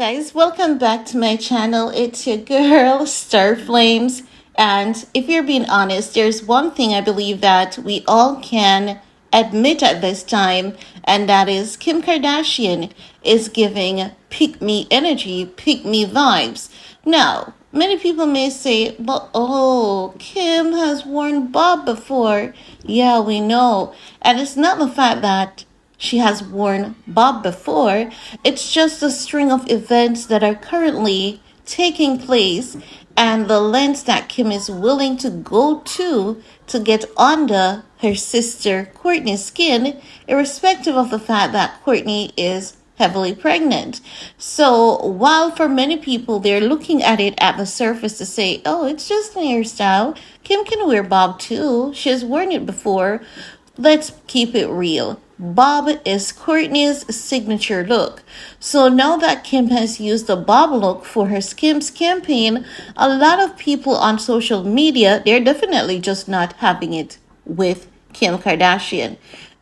guys, welcome back to my channel. It's your girl, Star Flames. And if you're being honest, there's one thing I believe that we all can admit at this time, and that is Kim Kardashian is giving pick me energy, pick me vibes. Now, many people may say, but oh, Kim has worn Bob before. Yeah, we know. And it's not the fact that she has worn Bob before. It's just a string of events that are currently taking place and the lengths that Kim is willing to go to get under her sister Kourtney's skin, irrespective of the fact that Kourtney is heavily pregnant. So while for many people they're looking at it at the surface to say, oh, it's just an hairstyle, Kim can wear Bob too. She's worn it before. Let's keep it real. Bob is Kourtney's signature look. So now that Kim has used the Bob look for her Skims campaign, a lot of people on social media, they're definitely just not having it with Kim Kardashian.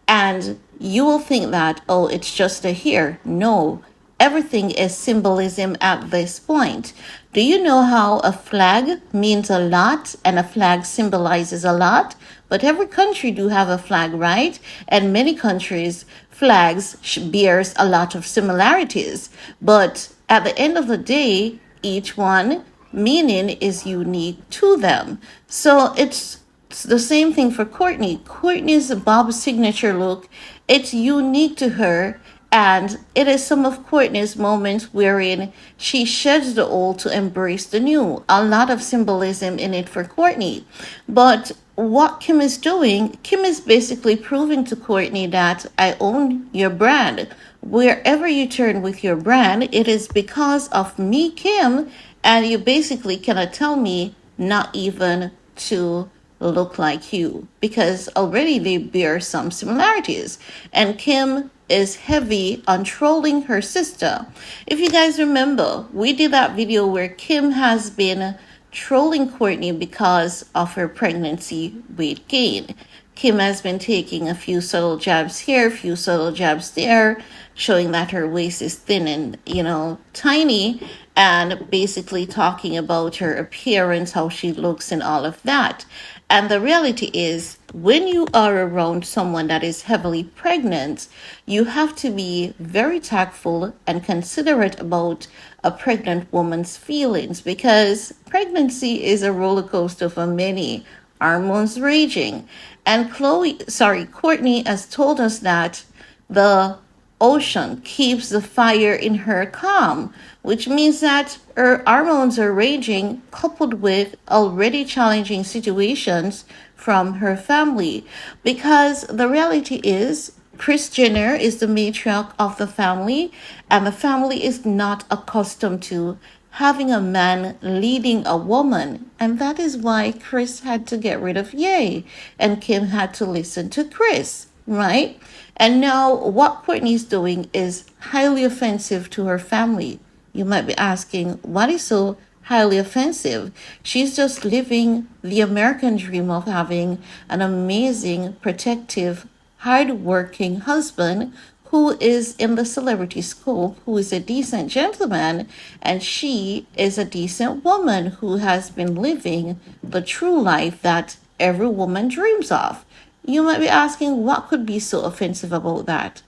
And you will think that, oh, it's just a hair. No, everything is symbolism at this point. Do you know how a flag means a lot and a flag symbolizes a lot? But every country do have a flag, right? And many countries flags bears a lot of similarities. But at the end of the day, each one meaning is unique to them. So it's the same thing for Kourtney. Kourtney's Bob signature look, it's unique to her, and it is some of Kourtney's moments wherein she sheds the old to embrace the new. A lot of symbolism in it for Kourtney. But what Kim is doing, Kim is basically proving to Kourtney that I own your brand. Wherever you turn with your brand, it is because of me, Kim, and you basically cannot tell me not even to look like you, because already they bear some similarities. And Kim is heavy on trolling her sister. If you guys remember, we did that video where Kim has been trolling Kourtney because of her pregnancy weight gain. Kim has been taking a few subtle jabs here, a few subtle jabs there, showing that her waist is thin and, tiny, and basically talking about her appearance, how she looks, and all of that. And the reality is, when you are around someone that is heavily pregnant, you have to be very tactful and considerate about a pregnant woman's feelings, because pregnancy is a roller coaster for many, hormones raging. And Kourtney has told us that the ocean keeps the fire in her calm, which means that her hormones are raging, coupled with already challenging situations from her family. Because the reality is, Kris Jenner is the matriarch of the family, and the family is not accustomed to having a man leading a woman. And that is why Kris had to get rid of Ye, and Kim had to listen to Kris, right? And now what Kourtney's doing is highly offensive to her family. You might be asking, what is so highly offensive? She's just living the American dream of having an amazing, protective, hard-working husband who is in the celebrity scope, who is a decent gentleman, and she is a decent woman who has been living the true life that every woman dreams of. You might be asking, what could be so offensive about that?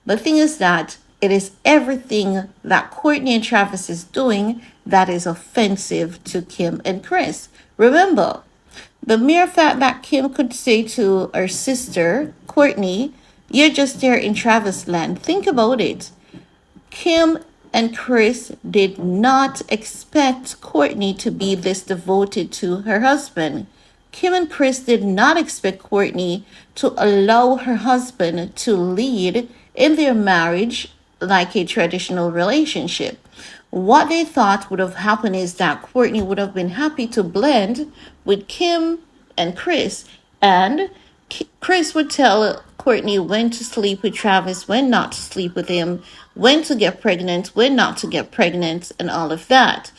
The thing is that it is everything that Kourtney and Travis is doing that is offensive to Kim and Kris. Remember, the mere fact that Kim could say to her sister, Kourtney, you're just there in Travis land. Think about it. Kim and Kris did not expect Kourtney to be this devoted to her husband. Kim and Kris did not expect Kourtney to allow her husband to lead in their marriage like a traditional relationship. What they thought would have happened is that Kourtney would have been happy to blend with Kim and Kris, and Kris would tell Kourtney when to sleep with Travis, when not to sleep with him, when to get pregnant, when not to get pregnant, and all of that.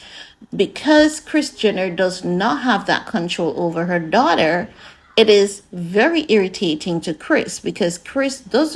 Because Kris Jenner does not have that control over her daughter, it is very irritating to Kris, because Kris does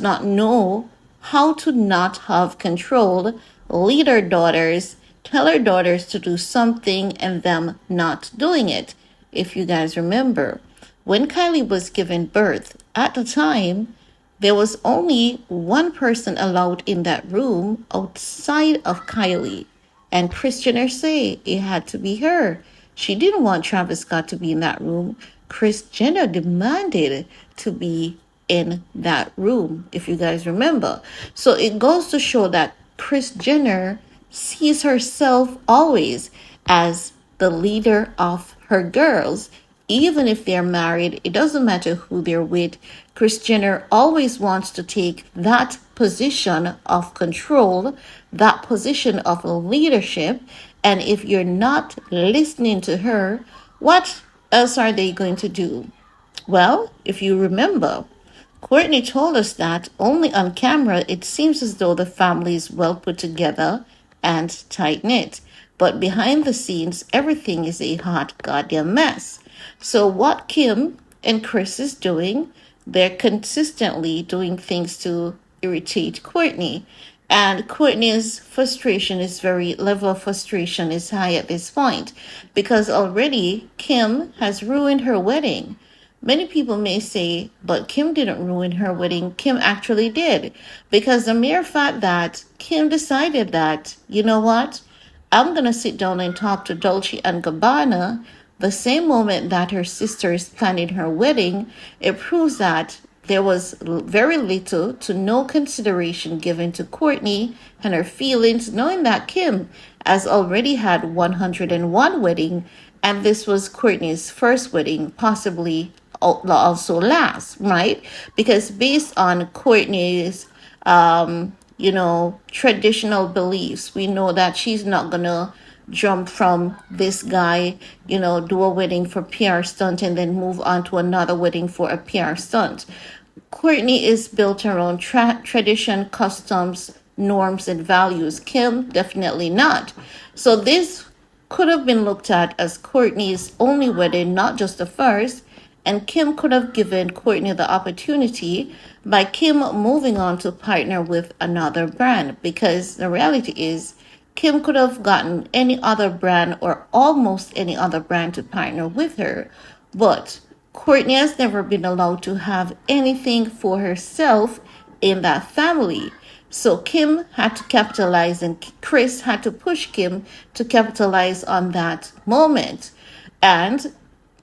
not know how to not have control, lead her daughters, tell her daughters to do something and them not doing it. If you guys remember, when Kylie was given birth, at the time, there was only one person allowed in that room outside of Kylie. And Kris Jenner say it had to be her. She didn't want Travis Scott to be in that room. Kris Jenner demanded to be in that room, if you guys remember. So it goes to show that Kris Jenner sees herself always as the leader of her girls. Even if they're married, it doesn't matter who they're with. Kris Jenner always wants to take that position of control, that position of leadership. And if you're not listening to her, what else are they going to do? Well, if you remember, Kourtney told us that only on camera it seems as though the family is well put together and tight knit. But behind the scenes, everything is a hot goddamn mess. So what Kim and Kris is doing, they're consistently doing things to irritate Kourtney. And Kourtney's level of frustration is high at this point because already Kim has ruined her wedding. Many people may say, but Kim didn't ruin her wedding. Kim actually did. Because the mere fact that Kim decided that, you know what, I'm going to sit down and talk to Dolce and Gabbana the same moment that her sister is planning her wedding, it proves that there was very little to no consideration given to Kourtney and her feelings, knowing that Kim has already had 101 wedding, and this was Kourtney's first wedding, possibly also last, right? Because based on Kourtney's traditional beliefs, we know that she's not gonna jump from this guy, do a wedding for PR stunt and then move on to another wedding for a PR stunt. Kourtney is built around tradition, customs, norms, and values. Kim, definitely not. So this could have been looked at as Kourtney's only wedding, not just the first, and Kim could have given Kourtney the opportunity by Kim moving on to partner with another brand, because the reality is Kim could have gotten any other brand or almost any other brand to partner with her, but Kourtney has never been allowed to have anything for herself in that family. So Kim had to capitalize and Kris had to push Kim to capitalize on that moment. And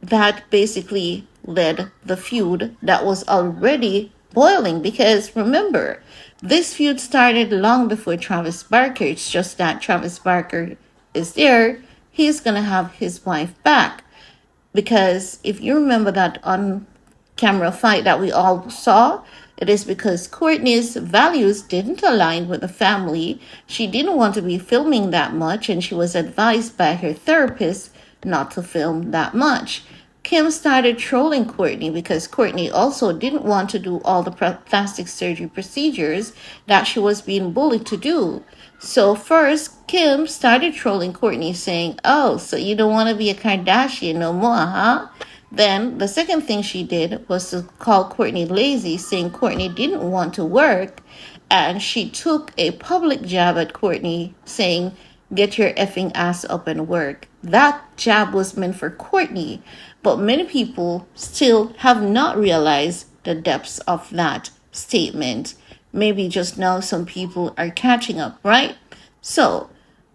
that basically led the feud that was already boiling, because remember, this feud started long before Travis Barker. It's just that Travis Barker is there. He's going to have his wife back. Because if you remember that on camera fight that we all saw, it is because Kourtney's values didn't align with the family. She didn't want to be filming that much, and she was advised by her therapist not to film that much. Kim started trolling Kourtney because Kourtney also didn't want to do all the plastic surgery procedures that she was being bullied to do. So first, Kim started trolling Kourtney saying, "Oh, so you don't want to be a Kardashian no more, huh?" Then the second thing she did was to call Kourtney lazy, saying Kourtney didn't want to work. And she took a public jab at Kourtney saying, "Get your effing ass up and work." That jab was meant for Kourtney, but many people still have not realized the depths of that statement. Maybe just now some people are catching up, right? So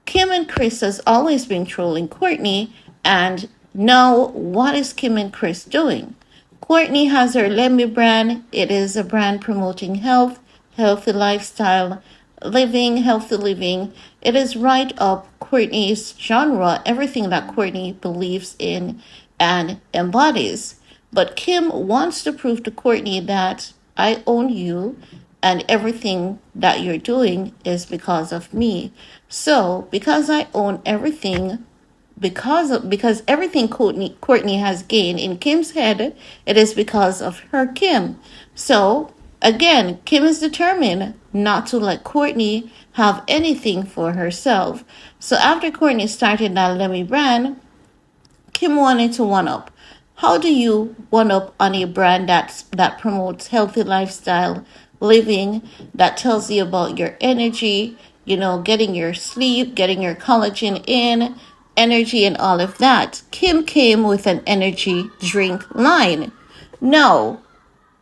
Kim and Kris has always been trolling Kourtney, and now what is Kim and Kris doing? Kourtney has her Lemmy brand. It is a brand promoting health, healthy lifestyle, healthy living. It is right up Kourtney's genre, everything that Kourtney believes in and embodies. But Kim wants to prove to Kourtney that I own you and everything that you're doing is because of me. So because I own everything, because everything Kourtney has gained in Kim's head, it is because of her Kim. So again, Kim is determined not to let Kourtney have anything for herself. So after Kourtney started that Lemmy brand, Kim wanted to one up. How do you one up on a brand that promotes healthy lifestyle, living that tells you about your energy, getting your sleep, getting your collagen in, energy, and all of that. Kim came with an energy drink line. No,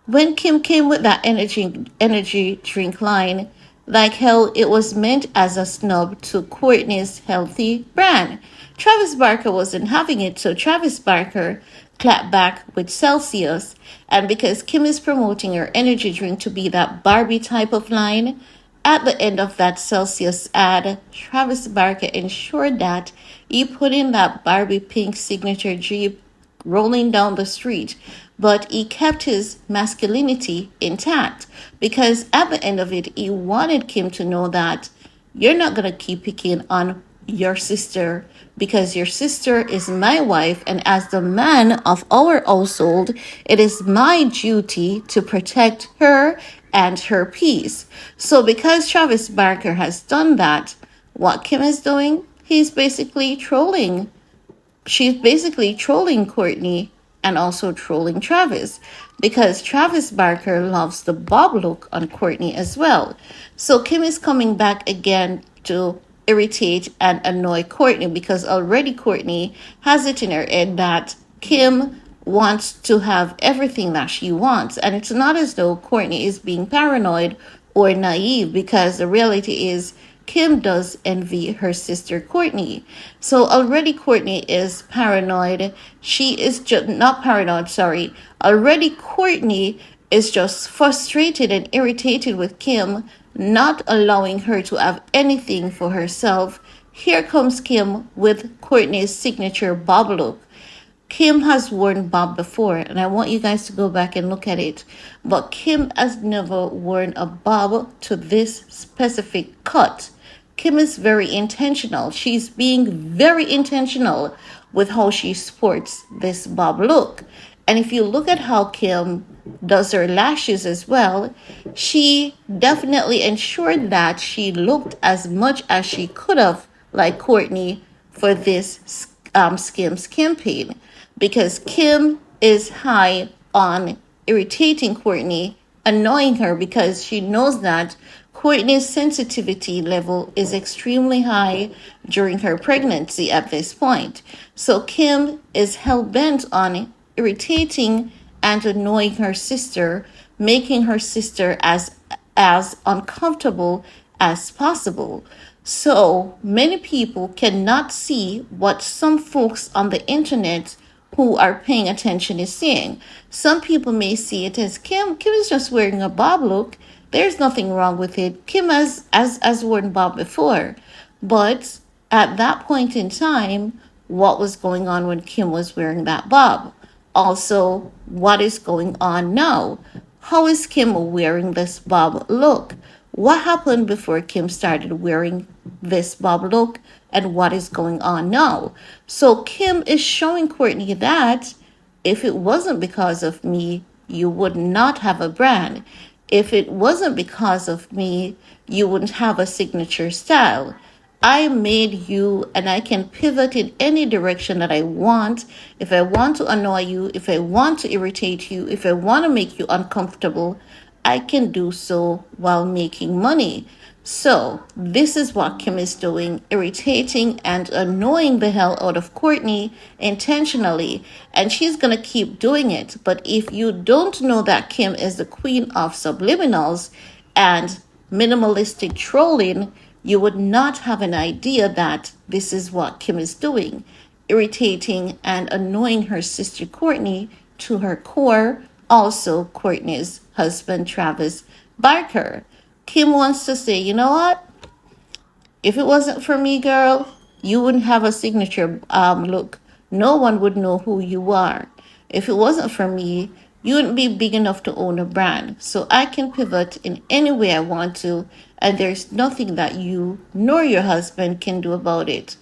when Kim came with that energy drink line, like hell, it was meant as a snub to Kourtney's healthy brand. Travis Barker wasn't having it, so Travis Barker clapped back with Celsius. And because Kim is promoting her energy drink to be that Barbie type of line, at the end of that Celsius ad, Travis Barker ensured that he put in that Barbie pink signature Jeep rolling down the street, but he kept his masculinity intact because at the end of it, he wanted Kim to know that you're not going to keep picking on your sister because your sister is my wife, and as the man of our household, it is my duty to protect her and her peace. So, because Travis Barker has done that, what Kim is doing, she's basically trolling Kourtney and also trolling Travis because Travis Barker loves the bob look on Kourtney as well. So Kim is coming back again to irritate and annoy Kourtney because already Kourtney has it in her head that Kim wants to have everything that she wants. And it's not as though Kourtney is being paranoid or naive because the reality is Kim does envy her sister Kourtney. So already Kourtney is paranoid. She is just not paranoid, sorry. Already Kourtney is just frustrated and irritated with Kim, not allowing her to have anything for herself. Here comes Kim with Kourtney's signature bob look. Kim has worn bob before, and I want you guys to go back and look at it. But Kim has never worn a bob to this specific cut. Kim is very intentional. She's being very intentional with how she sports this bob look. And if you look at how Kim does her lashes as well, she definitely ensured that she looked as much as she could have like Kourtney for this Skims campaign because Kim is high on irritating Kourtney, annoying her because she knows that Kourtney's sensitivity level is extremely high during her pregnancy at this point. So Kim is hell-bent on irritating and annoying her sister, making her sister as uncomfortable as possible. So many people cannot see what some folks on the internet who are paying attention is seeing. Some people may see it as Kim is just wearing a bob look. There's nothing wrong with it. Kim has worn bob before. But at that point in time, what was going on when Kim was wearing that bob? Also, what is going on now? How is Kim wearing this bob look? What happened before Kim started wearing this bob look and what is going on now? So Kim is showing Kourtney that if it wasn't because of me, you would not have a brand. If it wasn't because of me, you wouldn't have a signature style. I made you and I can pivot in any direction that I want. If I want to annoy you, if I want to irritate you, if I want to make you uncomfortable, I can do so while making money. So this is what Kim is doing, irritating and annoying the hell out of Kourtney intentionally. And she's going to keep doing it. But if you don't know that Kim is the queen of subliminals and minimalistic trolling, you would not have an idea that this is what Kim is doing, irritating and annoying her sister Kourtney to her core. Also, Kourtney's husband, Travis Barker. Kim wants to say, you know what? If it wasn't for me, girl, you wouldn't have a signature look. No one would know who you are. If it wasn't for me, you wouldn't be big enough to own a brand. So I can pivot in any way I want to, and there's nothing that you nor your husband can do about it.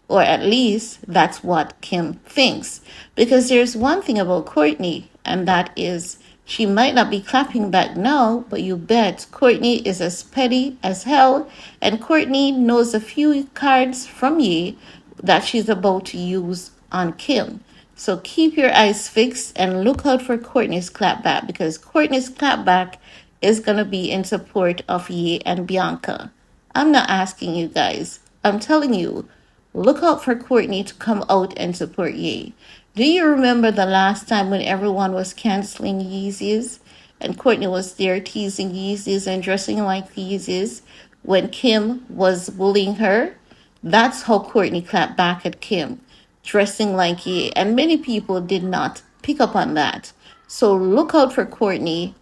Or at least that's what Kim thinks. Because there's one thing about Kourtney, and that is she might not be clapping back now, but you bet Kourtney is as petty as hell, and Kourtney knows a few cards from ye that she's about to use on Kim. So keep your eyes fixed and look out for Kourtney's clapback, because Kourtney's clapback is going to be in support of Ye and Bianca. I'm not asking you guys. I'm telling you, look out for Kourtney to come out and support Ye. Do you remember the last time when everyone was canceling Yeezys and Kourtney was there teasing Yeezys and dressing like Yeezys when Kim was bullying her? That's how Kourtney clapped back at Kim, dressing like Ye, and many people did not pick up on that. So look out for Kourtney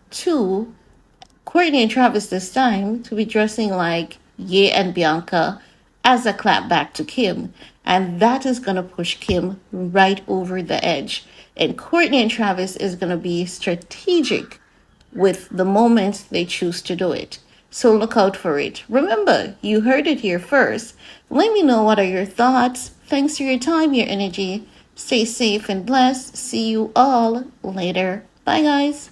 and Travis this time to be dressing like Ye and Bianca as a clapback to Kim. And that is going to push Kim right over the edge. And Kourtney and Travis is going to be strategic with the moment they choose to do it. So look out for it. Remember, you heard it here first. Let me know what are your thoughts. Thanks for your time, your energy. Stay safe and blessed. See you all later. Bye, guys.